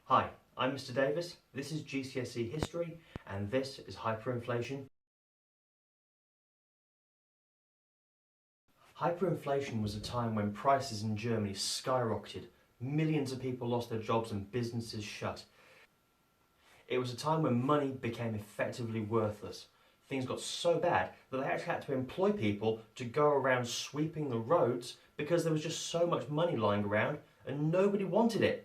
Hi, I'm Mr. Davis, this is GCSE History, and this is Hyperinflation. Hyperinflation was a time when prices in Germany skyrocketed, millions of people lost their jobs and businesses shut. It was a time when money became effectively worthless. Things got so bad that they actually had to employ people to go around sweeping the roads because there was just so much money lying around and nobody wanted it.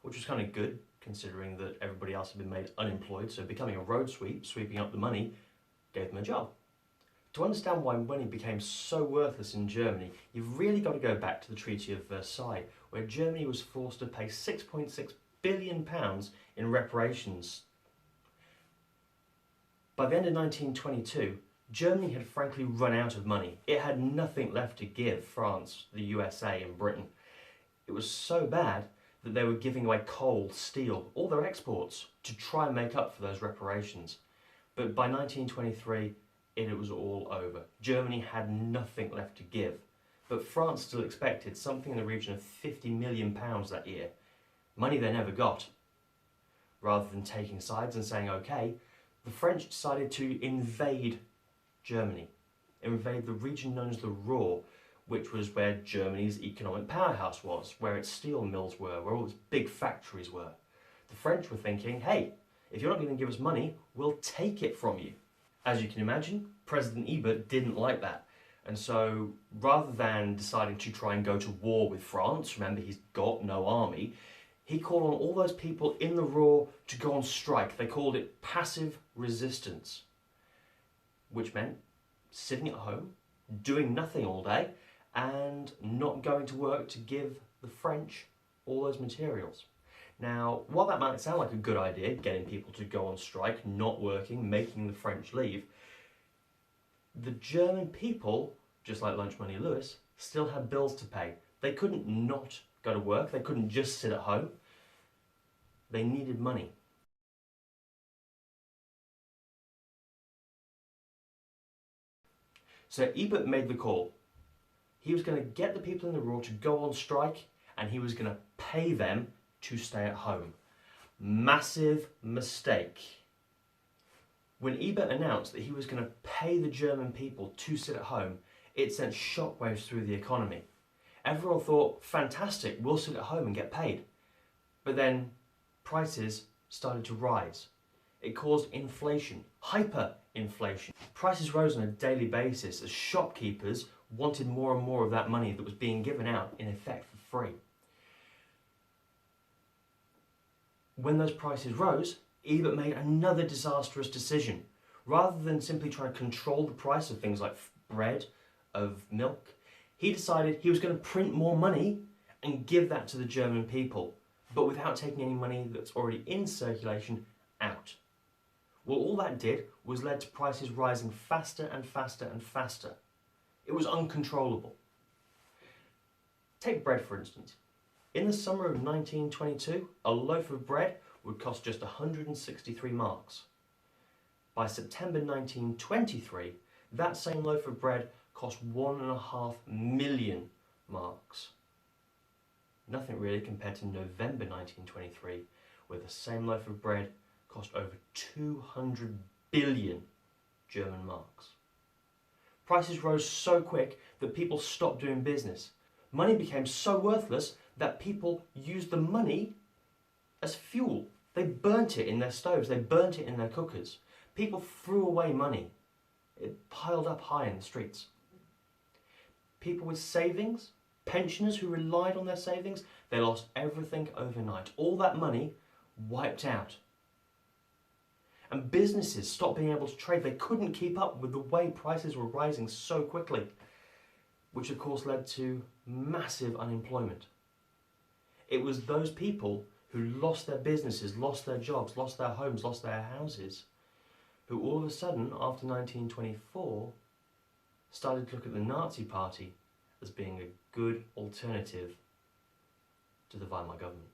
Which was kind of good, considering that everybody else had been made unemployed, so becoming a road sweep, sweeping up the money, gave them a job. To understand why money became so worthless in Germany, you've really got to go back to the Treaty of Versailles, where Germany was forced to pay £6.6 billion in reparations. By the end of 1922, Germany had frankly run out of money. It had nothing left to give France, the USA and Britain. It was so bad that they were giving away coal, steel, all their exports to try and make up for those reparations. But by 1923, it was all over. Germany had nothing left to give. But France still expected something in the region of £50 million that year. Money they never got. Rather than taking sides and saying okay, the French decided to invade Germany. Invade the region known as the Ruhr, which was where Germany's economic powerhouse was, where its steel mills were, where all its big factories were. The French were thinking, hey, if you're not going to give us money, we'll take it from you. As you can imagine, President Ebert didn't like that. And so, rather than deciding to try and go to war with France, remember he's got no army, he called on all those people in the Ruhr to go on strike. They called it passive resistance, which meant sitting at home, doing nothing all day, and not going to work to give the French all those materials. Now, while that might sound like a good idea, getting people to go on strike, not working, making the French leave, the German people, just like Lunch Money Lewis, still had bills to pay. They couldn't not go to work, they couldn't just sit at home. They needed money. So Ebert made the call. He was going to get the people in the Ruhr to go on strike, and he was going to pay them to stay at home. Massive mistake. When Ebert announced that he was going to pay the German people to sit at home, it sent shockwaves through the economy. Everyone thought, fantastic, we'll sit at home and get paid. But then prices started to rise. It caused inflation, hyperinflation. Prices rose on a daily basis as shopkeepers wanted more and more of that money that was being given out in effect for free. When those prices rose, Ebert made another disastrous decision. Rather than simply trying to control the price of things like bread, of milk, he decided he was going to print more money and give that to the German people, but without taking any money that's already in circulation out. Well, all that did was led to prices rising faster and faster and faster. It was uncontrollable. Take bread, for instance. In the summer of 1922, a loaf of bread would cost just 163 marks. By September 1923, that same loaf of bread cost 1.5 million marks. Nothing really compared to November 1923, where the same loaf of bread cost over 200 billion German marks. Prices rose so quick that people stopped doing business. Money became so worthless that people used the money as fuel. They burnt it in their stoves, they burnt it in their cookers. People threw away money. It piled up high in the streets. People with savings, pensioners who relied on their savings, they lost everything overnight. All that money wiped out. And businesses stopped being able to trade. They couldn't keep up with the way prices were rising so quickly, which of course led to massive unemployment. It was those people who lost their businesses, lost their jobs, lost their homes, lost their houses, who all of a sudden, after 1924, started to look at the Nazi Party as being a good alternative to the Weimar Government.